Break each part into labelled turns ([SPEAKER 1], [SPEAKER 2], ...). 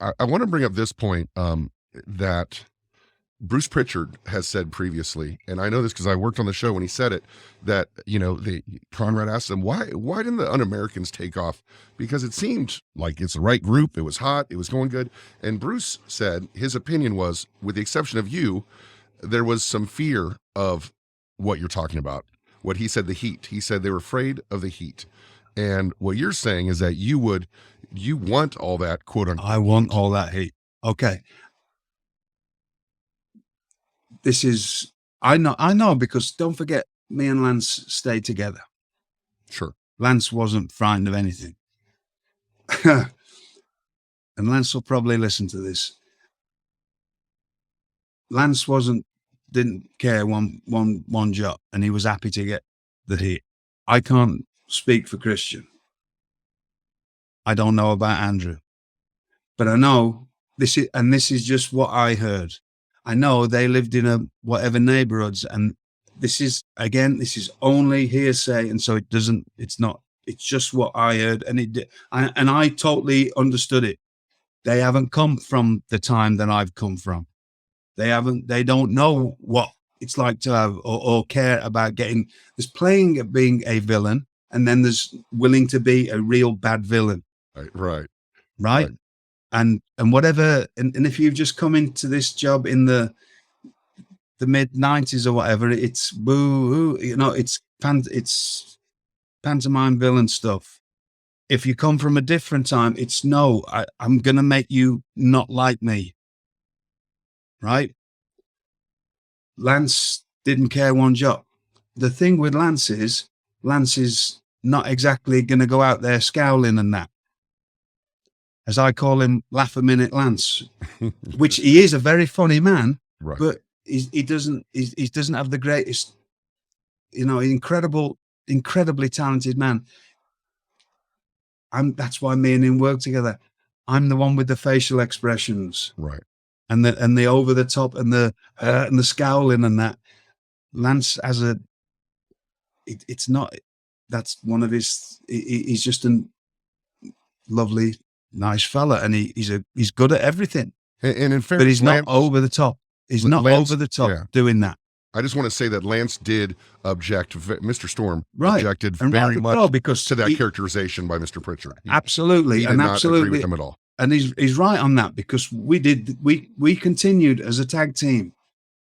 [SPEAKER 1] I want to bring up this point that Bruce Pritchard has said previously, and I know this because I worked on the show when he said it, that, Conrad asked him, why didn't the Un-Americans take off? Because it seemed like it's the right group. It was hot. It was going good. And Bruce said his opinion was, with the exception of you, there was some fear of what you're talking about. What he said, the heat. He said they were afraid of the heat. And what you're saying is that you want all that, quote unquote.
[SPEAKER 2] I want all that heat. Okay. This is, I know, because don't forget, me and Lance stayed together.
[SPEAKER 1] Sure.
[SPEAKER 2] Lance wasn't frightened of anything. And Lance will probably listen to this. Lance didn't care one jot, and he was happy to get the heat. I can't speak for Christian. I don't know about Andrew, but I know this is just what I heard. I know they lived in whatever neighborhoods, and this is only hearsay, and so it's just what I heard, and I totally understood it. They haven't come from the time that I've come from. They don't know what it's like to have or care about there's playing at being a villain, and then there's willing to be a real bad villain. Right. And whatever, and if you've just come into this job in the mid 90s or whatever, it's boo, it's pantomime villain stuff. If you come from a different time, it's no, I'm going to make you not like me. Right? Lance didn't care one jot. The thing with Lance is not exactly going to go out there scowling and that. As I call him, laugh a minute Lance, which he is a very funny man,
[SPEAKER 1] right.
[SPEAKER 2] But he doesn't have the greatest, incredibly talented man. That's why me and him work together. I'm the one with the facial expressions,
[SPEAKER 1] right,
[SPEAKER 2] and the over the top and the scowling and that. Lance has it's not. That's one of his. He's just a lovely, nice fella, and he's good at everything.
[SPEAKER 1] And in fairness,
[SPEAKER 2] but he's not over the top. He's not over the top doing that.
[SPEAKER 1] I just want to say that Lance did object. Mr. Storm objected
[SPEAKER 2] and
[SPEAKER 1] very much
[SPEAKER 2] because
[SPEAKER 1] to that characterization by Mr. Pritchard.
[SPEAKER 2] Absolutely,
[SPEAKER 1] he did not agree with him at all.
[SPEAKER 2] And he's right on that, because we continued as a tag team,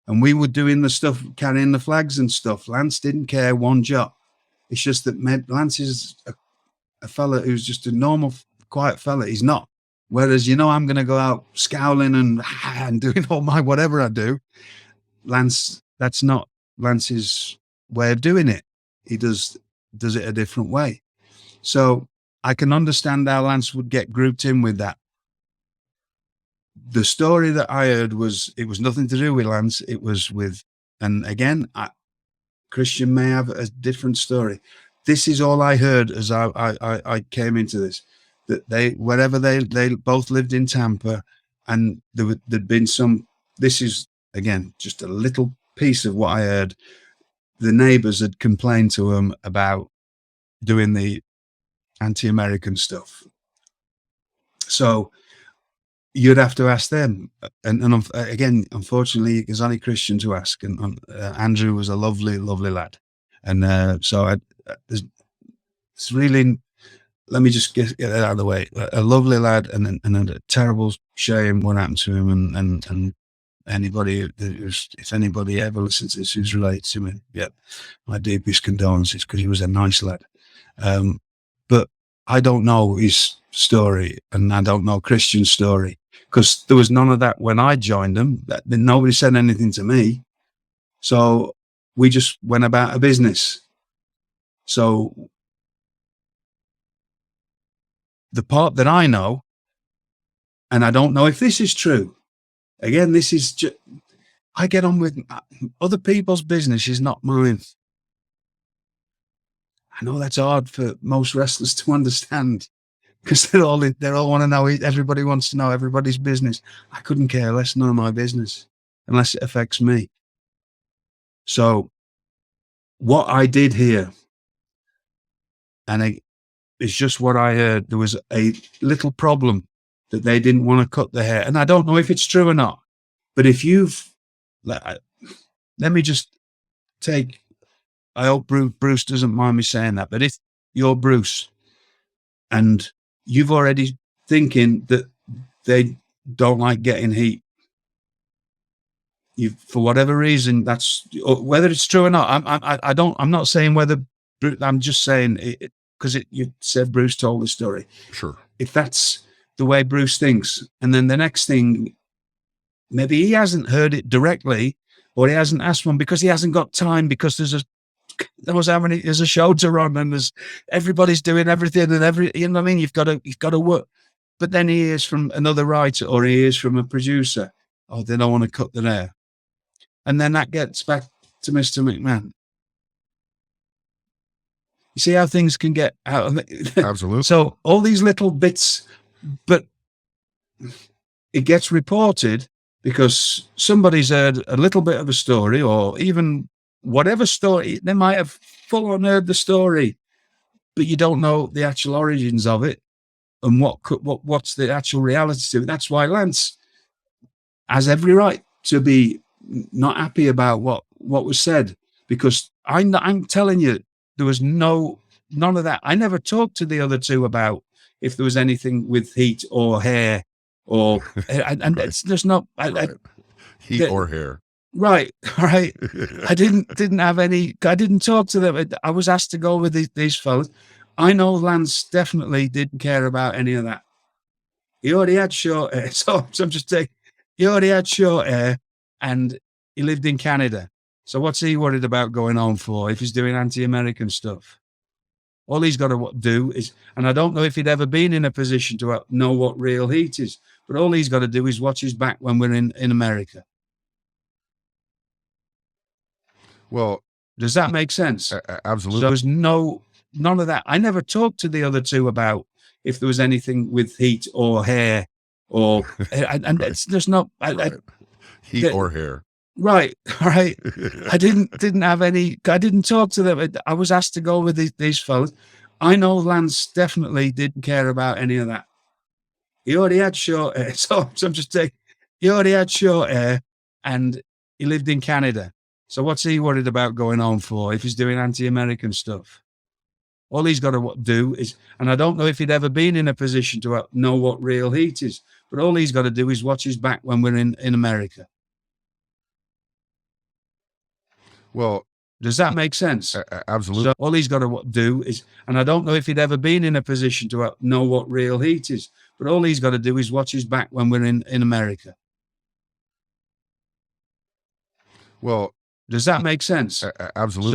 [SPEAKER 2] and we were doing the stuff, carrying the flags and stuff. Lance didn't care one jot. It's just that Lance is a fella who's just a normal, quiet fella. He's not. Whereas, I'm going to go out scowling and doing all my whatever I do. Lance, that's not Lance's way of doing it. He does it a different way. So I can understand how Lance would get grouped in with that. The story that I heard it was nothing to do with Lance. It was with, and again, Christian may have a different story. This is all I heard as I came into this. That they both lived in Tampa, and there'd been some. This is again just a little piece of what I heard. The neighbors had complained to him about doing the anti-American stuff. So you'd have to ask them, and again, unfortunately, it's only Christian to ask. And Andrew was a lovely, lovely lad, and so it's really. Let me just get it out of the way. A lovely lad, and a terrible shame what happened to him. And anybody, if anybody ever listens to this who's related to him, my deepest condolences, because he was a nice lad. But I don't know his story, and I don't know Christian's story, because there was none of that when I joined them. Nobody said anything to me, so we just went about our business. So the part that I know, and I don't know if this is true. Again, this is just, I get on with other people's business is not mine. I know that's hard for most wrestlers to understand, because they all want to know. Everybody wants to know everybody's business. I couldn't care less. None of my business, unless it affects me. So what I did here, and it's just what I heard. There was a little problem that they didn't want to cut the hair. And I don't know if it's true or not, but if you've, let me just take, I hope Bruce doesn't mind me saying that, but if you're Bruce and you've already thinking that they don't like getting heat, you, for whatever reason, that's whether it's true or not. I'm not saying whether. I'm just saying it because you said Bruce told the story.
[SPEAKER 1] Sure.
[SPEAKER 2] If that's the way Bruce thinks, and then the next thing, maybe he hasn't heard it directly, or he hasn't asked one because he hasn't got time because there's a show to run and there's everybody's doing everything and you know what I mean. You've got to work. But then he hears from another writer or he hears from a producer, oh, they don't want to cut the hair. And then that gets back to Mr. McMahon. You see how things can get out of it?
[SPEAKER 1] Absolutely.
[SPEAKER 2] So all these little bits, but it gets reported because somebody's heard a little bit of a story or even whatever story. They might have full on heard the story, but you don't know the actual origins of it and what's the actual reality to it. That's why Lance has every right to be not happy about what was said, because I'm telling you, there was none of that. I never talked to the other two about if there was anything with heat or hair or and
[SPEAKER 1] Right.
[SPEAKER 2] it's there's not
[SPEAKER 1] Right. Heat or hair.
[SPEAKER 2] right. I didn't have any. I didn't talk to them. I was asked to go with these fellas. I know Lance definitely didn't care about any of that. He already had short hair, so I'm just saying. He already had short hair, and he lived in Canada. So what's he worried about going home for if he's doing anti-American stuff? All he's got to do is, and I don't know if he'd ever been in a position to know what real heat is, but all he's got to do is watch his back when we're in America.
[SPEAKER 1] Well,
[SPEAKER 2] does that make sense?
[SPEAKER 1] Absolutely.
[SPEAKER 2] So there was none of that. I never talked to the other two about if there was anything with heat or hair or and
[SPEAKER 1] Right.
[SPEAKER 2] it's there's not
[SPEAKER 1] Right. Heat or hair.
[SPEAKER 2] Right. I didn't have any. I didn't talk to them. I was asked to go with these fellas. I know Lance definitely didn't care about any of that. He already had short hair, so I'm just saying. He already had short hair, and he lived in Canada. So what's he worried about going home for if he's doing anti-American stuff? All he's got to do is, and I don't know if he'd ever been in a position to know what real heat is, but all he's got to do is watch his back when we're in America.
[SPEAKER 1] Well,
[SPEAKER 2] does that make sense?
[SPEAKER 1] Absolutely.
[SPEAKER 2] So all he's got to do is, and I don't know if he'd ever been in a position to know what real heat is, but all he's got to do is watch his back when we're in America.
[SPEAKER 1] Well,
[SPEAKER 2] does that make sense?
[SPEAKER 1] Absolutely.